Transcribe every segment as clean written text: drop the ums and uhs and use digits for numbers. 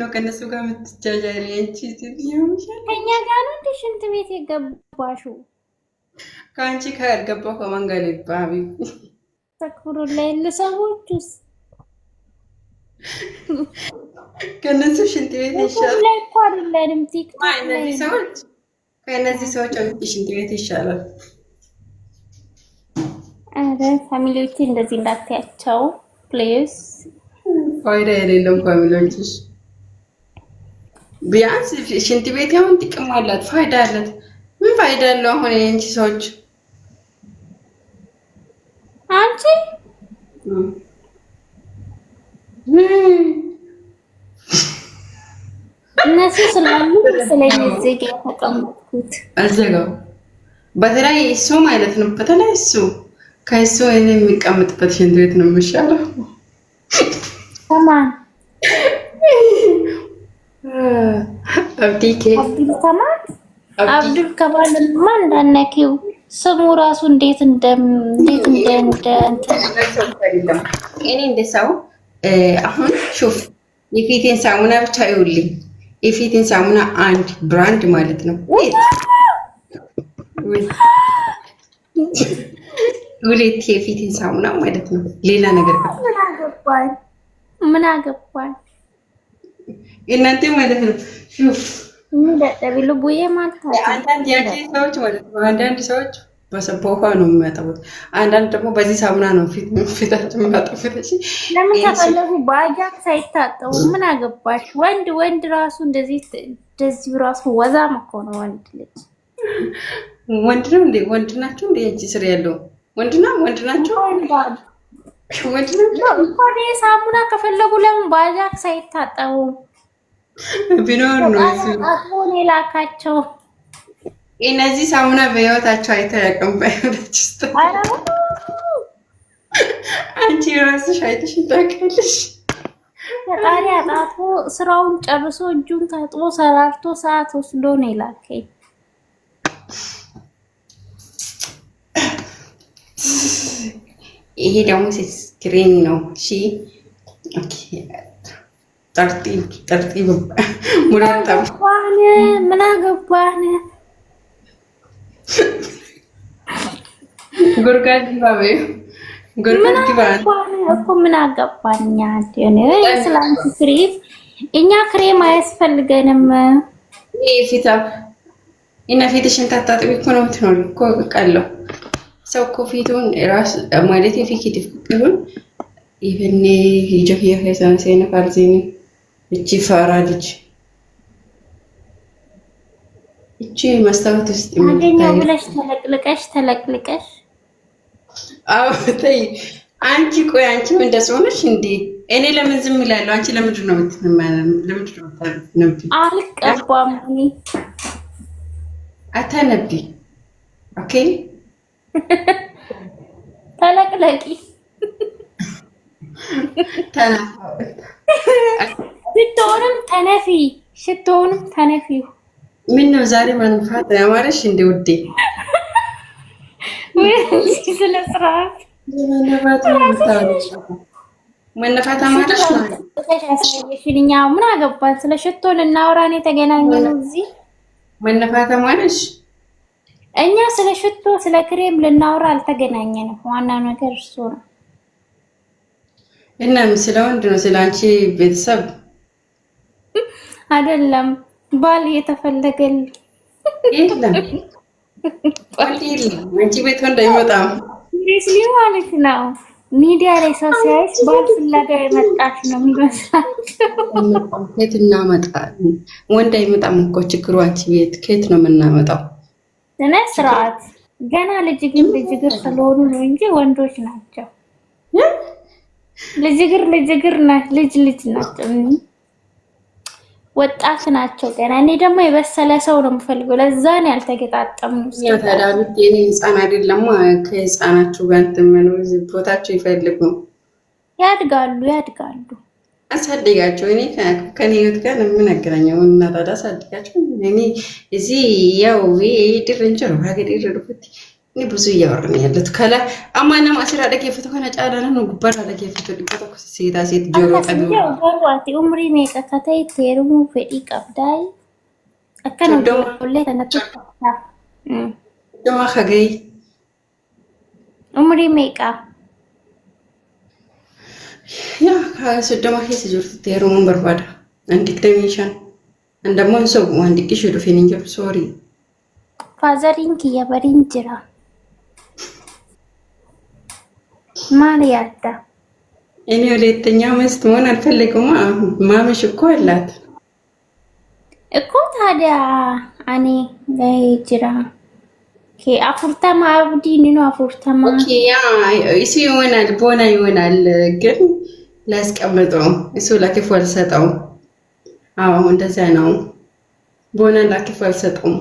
ነው ከነሱ ጋር የምትጃጃሪ? አንቺ ከኛ ጋር ነው እንደ ሽንት ቤት የገባሽው? ከአንቺ ካልገባው ከማን ጋር ልግባ? ተክብሩ ላይ ለሰዎቹስ ከነሱ ሽንት ቤት ይሻላል። ላይ እኮ አይደለም ቲክቶክ ላይ እነዚህ ሰዎች ከእነዚህ ሰዎች ሽንት ቤት ይሻላል። አረ ፋሚሊዎቼ እንደዚህ እንዳትያቸው ፕሊዝ። ፋይዳ የሌለው ፋሚሊዎችሽ ቢያንስ ሽንት ቤት ያውን ጥቅም አላት፣ ፋይዳ አላት። ምን ፋይዳ አለው? አሁን የእንቺ ሰዎች አንቺ እነሱ ስላሉ ስለዚህ የተቀመጥኩት አልዘጋው። በተለይ እሱ ማለት ነው። በተለይ እሱ ከእሱ እኔ የሚቀመጥበት ሽንት ቤት ነው የሚሻለው። ተማን አብዲኬ አብዱል ከማልማ እንዳነኪው ስሙ ራሱ እንዴት እንደ እኔ እንደሰው አሁን ሹፍ የፊቴን ሳሙና ብቻ ይውልኝ። የፊቴን ሳሙና አንድ ብራንድ ማለት ነው። ሁለት የፊቴን ሳሙና ማለት ነው። ሌላ ነገር ምን አገባኝ እናንተ ማለት ነው። ሹፍ ምንደጠብሉ ቡዬ ማለት አንዳንድ ያቺ ሰዎች ማለት ነው። አንዳንድ ሰዎች በሰቦፋ ነው የሚያጠቡት። አንዳንድ ደግሞ በዚህ ሳሙና ነው ፊታቸው የሚያጠቡት። እሺ ለምን ተፈለጉ? ባጃክ ሳይታጠቡ ምን አገባሽ? ወንድ ራሱ እንደዚህ ራሱ ወዛም እኮ ነው። ወንድ ልጅ ወንድ ነው እንዴ? ወንድ ናቸው እንዴ? እቺ ስር ያለው ወንድ ናቸው። ወንድ ናቸው እኮ ሳሙና ከፈለጉ ለምን ባጃክ ሳይታጠቡ ቢኖር ነው እሱ አጥቦን የላካቸው። እነዚህ ሳሙና በህይወታቸው አይተያቀም። ባይሆንስ አንቺ ራስሽ አይተሽ ታውቂያለሽ? ፈጣሪ አጣጥቦ ስራውን ጨርሶ እጁን ታጥቦ ሰራርቶ ሰዓት ወስዶ ነው የላከኝ። ይሄ ደግሞ ስክሪን ነው። እሺ ኦኬ። ጠርጢ ምን አገባን? ጉርጋድ ባበ እኮ ምን አገባኛ? ስላንቺ ክሬም እኛ ክሬም አያስፈልገንም። ፊታ እና ፊትሽን ታጣጥቢ እኮ ነው የምትኖሪ እኮ ቃለው ሰው እኮ ፊቱን ራስ ማለት የፊት ይፍቅሩን ይብኔ ይጆያ ከዛን ሰይነፋልዚኒ እቺ ፈራድች እቺ መስታወት ውስጥ አገኘው ብለሽ ተለቅልቀሽ አዎ ተይ አንቺ ቆይ አንቺ ምን እንደሆነሽ እንዴ? እኔ ለምን ዝም ይላለሁ? አንቺ ለምንድን ነው አልቀባም እኔ አታነቢ። ኦኬ ተለቅለቂ ሽቶንም ተነፊው። ምን ነው ዛሬ መንፋት ያማረሽ እንዴ ውዴ? ስለ ስርዓት መነፋት አማረሽ ነው። እኛ ምን አገባን? ስለ ሽቶ ልናወራ ነው የተገናኘነው እዚህ። መነፋት አማረሽ። እኛ ስለ ሽቶ ስለ ክሬም ልናወራ አልተገናኘንም። ዋና ነገር እሱ ነው። እና ስለ ወንድ ነው ስለ አንቺ ቤተሰብ አይደለም። ባል እየተፈለገል የለም አንቺ ቤት ወንድ አይመጣም ማለት ነው። ሚዲያ ላይ ሰው ሲያይሽ ባል ፍለጋ የመጣች ነው የሚመስላቸው። ከየት እናመጣ? ወንድ አይመጣም እኮ ችግሩ አንቺ ቤት ከየት ነው የምናመጣው? ስነ ስርዓት ገና ልጅግር ስለሆኑ ነው እንጂ ወንዶች ናቸው። ልጅግር ናቸው። ወጣት ናቸው ገና። እኔ ደግሞ የበሰለ ሰው ነው የምፈልገው። ለዛ ነው ያልተገጣጠምነው። ያታዳብት የኔ ህፃን አይደለም። ከህፃናችሁ ጋር ተመኑ ቦታቸው ይፈልጉ ያድጋሉ። አሳድጋቸው። እኔ ከኔ ህይወት ጋር ምን አገናኘው? እና ታዲያ አሳድጋቸው። እኔ እዚህ ያው ድር እንጀራ ሀገር ይረዱት እኔ ብዙ እያወራን ያለሁት ከላ አማና ማስራ ደገፈተ ከነ ጫላና ነው ጉባራ ደገፈተ ዲቆታ ሴታ ሴት ጆሮ ቀቢው ወርዋቲ ኡምሪ ሜቀ ከተይ ቴሩሙ ፈዲ ቀብዳይ አከነ ዶለ ተነቱ ደማ ኸገይ ኡምሪ ሜቃ ያ ከሰደማ ሄስ ጆርት ቴሩሙ በርባዳ አንዲክ ደሚሻን እንደሞን ሰው አንዲክ ሽዱ ፊኒንጀር ሶሪ ፋዘሪን ከየበሪን ጅራ ማን ያዳ እኔ ሁለተኛ ሚስት መሆን አልፈልግም። ማመሽ እኮ አላት እኮ ታዲያ እኔ ላይ ጅራ አፉርታማ አብዲ ነው አፉርታማ ኦኬ ያ እሱ ይሆናል ቦና ይሆናል ግን ላስቀምጠው እሱ ለክፉ አልሰጠው። አዎ እንደዛ ነው። ቦና ለክፉ አልሰጠው።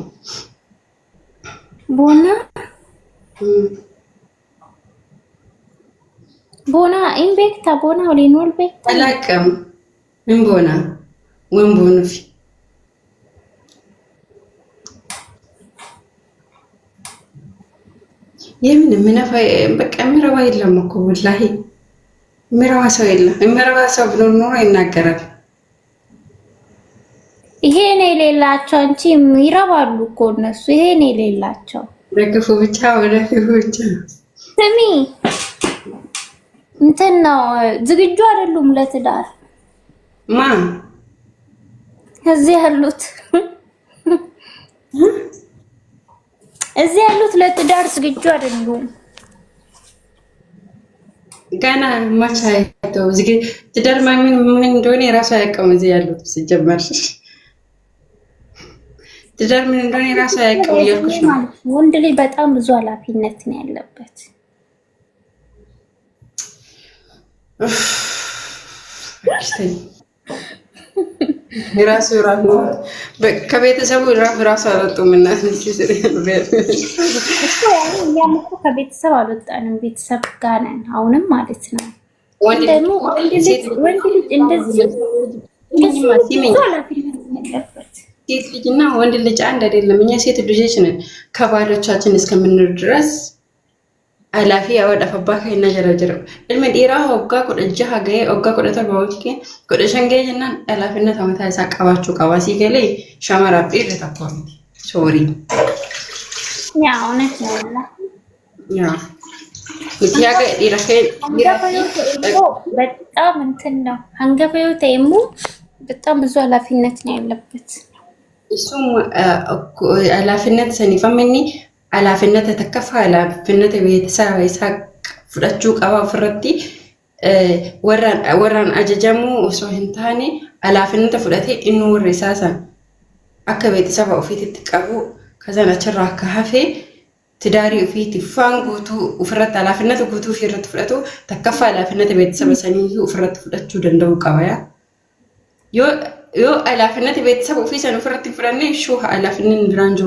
ቦና ኢንቤክታ ቦና ወሊኖል ቤክ አላቀም ምን ቦና ወን ቦንፊ የምን ምንፋ በቃ ምራዋ የለም እኮ ወላሂ ምራዋ ሰው የለም። ምራዋ ሰው ብኖር ኖሮ ይናገራል። ይሄ ነው የሌላቸው እንጂ ይረባሉ እኮ እነሱ። ይሄ ነው የሌላቸው ደግፉ ብቻ ወደፊት ብቻ ስሚ እንትን ነው ዝግጁ አይደሉም ለትዳር ማ እዚህ ያሉት ለትዳር ዝግጁ አይደሉም። ገና ማቻይተው ትዳር ምን እንደሆነ የራሱ አያውቅም። እዚህ ያሉት ሲጀመር ትዳር ምን እንደሆነ የራሱ አያውቅም እያልኩሽ ነው። ወንድ ልጅ በጣም ብዙ ኃላፊነት ነው ያለበት። የራሱ ከቤተሰቡ ራሱ አልወጡም እና እኛም እኮ ከቤተሰብ አልወጣንም፣ ቤተሰብ ጋር ነን አሁንም ማለት ነው። ደግሞ ወንድ ልጅ እንደዚህ ሴት ልጅና ወንድ ልጅ አንድ አይደለም። እኛ ሴት ልጆች ነን ከባሎቻችን እስከምንኖር ድረስ አላፊ ያወዳፈባ ከእና ጀረጀረ እልም ዲራ ሆጋ ቆደጃ ሀገይ ሆጋ ቆደታ ባውቂ ቆደሸንገይ እና አላፊነት አመታ ያሳቀባችሁ ቀባሲ ገለ ሻማራ ቢር ተቆም ሶሪ ያ እውነት ነው ያ ይቲያገ ዲራከ በጣም እንትን ነው አንገበዩ ተይሙ በጣም ብዙ ኃላፊነት ነው ያለበት። እሱም ኃላፊነት ሰኒፈምኒ ኃላፊነት ተከፋ ኃላፊነት ቤተሰብ ይሳቅ ፍራቹ ቀባ ፍረቲ ወራን አጀጀሙ ሶህንታኔ ኃላፊነት ፍረቴ ኢኑር ሪሳሳ አከ ቤተሰብ ኦፊት ተቀቡ ከዛና ቸራ ከሐፌ ትዳሪ ኦፊት ፋንጉቱ ፍረት ኃላፊነት ጉቱ ፍረት ፍረቱ ተከፋ ኃላፊነት ቤተሰብ ሰኒዩ ፍረት ፍራቹ ደንደው ቀባያ ዮ ኃላፊነት ቤተሰብ ኦፊት ሰኑ ፍረት ፍረኔ ሹ ኃላፊነት ብራንጆ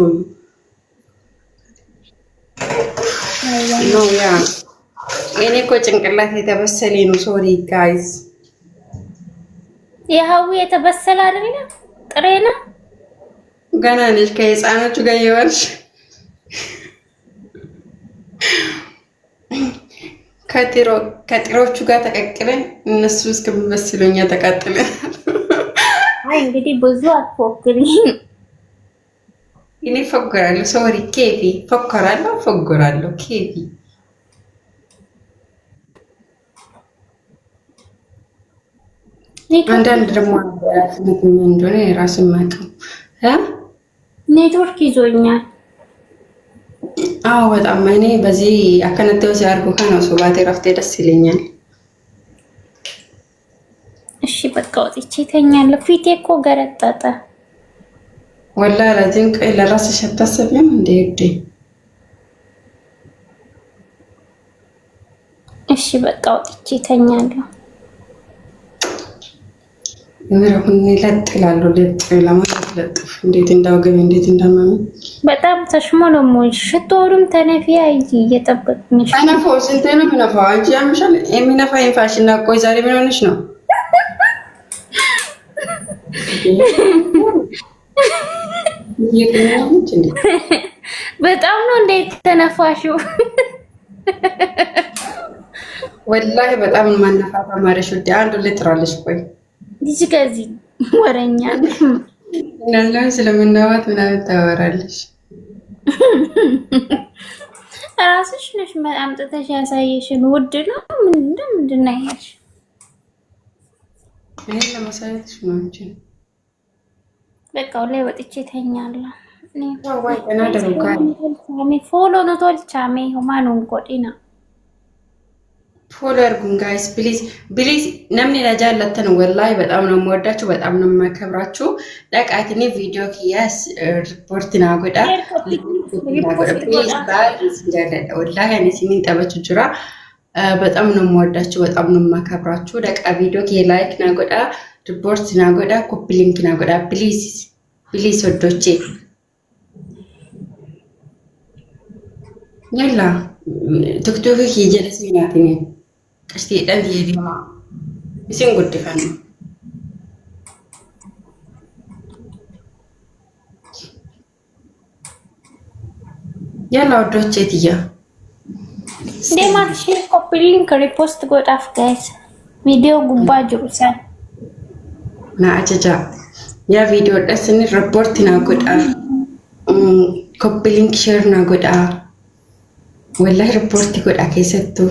ነው ያ እኔ እኮ ጭንቅላት የተበሰለ ነው። ሶሪ ጋይስ የሀዊ የተበሰለ አይደለም ጥሬ ነው። ገና ነሽ ከህፃኖቹ ጋር ይወርሽ ከጥሮቹ ጋር ተቀቅለን እነሱ እስከሚበስሉኛ ተቃጥለን። አይ እንግዲህ ብዙ አትፎክሪ። እኔ ፎገራለሁ። ሶሪ ኬቪ ፎገራለሁ ኬቪ አንዳንድ ደግሞ ምን እንደሆነ የራስን ማቀም ኔትወርክ ይዞኛል። አዎ በጣም እኔ በዚህ አከነተው ሲያርጉ ከነው ሶባቴ ረፍቴ ደስ ይለኛል። እሺ በቃ ወጥቼ ተኛለሁ። ፊቴ እኮ ገረጠጠ። ወላ ለዚህም ቀይ ለራስሽ አታስቢም እንዴ? እሺ በቃ ወጥቼ ተኛለሁ። ምራሁን ለጥ ይላሉ ለማለት ለጥፍ እንዴት እንዳወገኝ እንዴት እንዳመመ በጣም ተሽሞለሞኝ ሽቶሩም ተነፊያ እየጠበቅንሽ አናፋው ስንቴ ነው ምናፋው አንቺ ያምሻል የሚነፋ ይፋሽና ቆይ ዛሬ ምን ሆነሽ ነው? በጣም ነው እንዴት ተነፋሽው? ወላሂ በጣም ማነፋታ ማረሽ ወዲ አንዱ ልጥራለሽ። ቆይ ልጅ ከዚህ ወረኛ እናንተ ስለምናባት ምናምን ታወራለሽ። ራስሽ ነሽ አምጥተሽ ያሳየሽን። ውድ ነው ምንድን ነው ያልሽ? እኔ ለማሳየትሽ ነው እንጂ በቃ ላይ ወጥቼ ተኛለሁ። ዋይ እና ደምካ ፎሎ ነው ቶልቻሜ ሁማኑን ቆዲና ፎሎ አድርጉን ጋይስ ፕሊዝ ፕሊዝ። ነምን ለጃለተን ወላሂ በጣም ነው የምወዳችሁ፣ በጣም ነው የማከብራችሁ። ለቃትኒ ቪዲዮ ኪያስ ሪፖርት ናጎዳ ፕሊዝ ባይስ እንደለ ወላሂ እኔ ሲኒን ጠበች ጅራ በጣም ነው የምወዳችሁ፣ በጣም ነው የማከብራችሁ። ለቃ ቪዲዮ ኪ ላይክ ናጎዳ ሪፖርት ናጎዳ ኮፒ ሊንክ ናጎዳ ፕሊዝ ፕሊዝ ወዶቼ يلا تكتبي كي جلسي ناتني قشتي دنتي يديما يسين قد فانو يلا ودوچ تيجا ديما شي كوبي لينك ريبوست غوت اف جايز فيديو غبا جروسان نا اججا يا فيديو دسني ريبورت نا غودا كوبي لينك شير نا غودا والله ريبورت يقول أكيد ستو